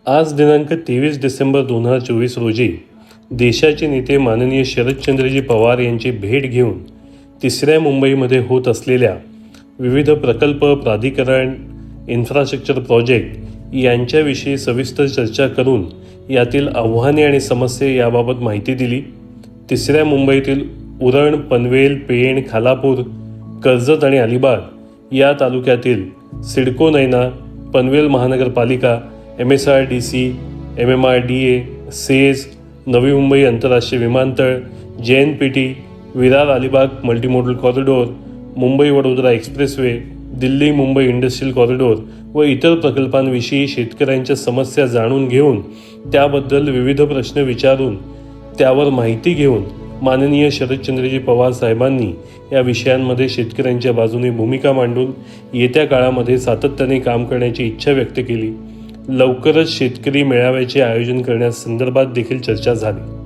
आज दिनांक 23 डिसेंबर 2024 रोजी देशाचे नेते माननीय शरदचंद्रजी पवार यांची भेट घेऊन तिसऱ्या मुंबईमध्ये होत असलेल्या विविध प्रकल्प, प्राधिकरण, इन्फ्रास्ट्रक्चर प्रोजेक्ट यांच्याविषयी सविस्तर चर्चा करून यातील आव्हाने आणि समस्या याबाबत माहिती दिली. तिसऱ्या मुंबईतील उरण, पनवेल, पेण, खालापूर, कर्जत आणि अलिबाग या तालुक्यातील सिडको, नैना, पनवेल महानगरपालिका, MSRDC, MMRDA, says, Navi Mumbai आंतरराष्ट्रीय विमानतळ, JNPT, Virar Alibag multimodal corridor, Mumbai Vadodara expressway, Delhi Mumbai industrial corridor व इतर प्रकल्पांविषयी शेतकऱ्यांच्या समस्या जाणून घेऊन त्याबद्दल विविध प्रश्न विचारून त्यावर माहिती घेऊन माननीय शरदचंद्रजी पवार साहेबांनी या विषयांमध्ये शेतकऱ्यांच्या बाजूने भूमिका मांडून येत्या काळामध्ये सातत्याने काम करण्याची इच्छा व्यक्त केली. लवकरच शेतकरी मेळाव्याचे आयोजन करण्यासंदर्भात देखील चर्चा झाली.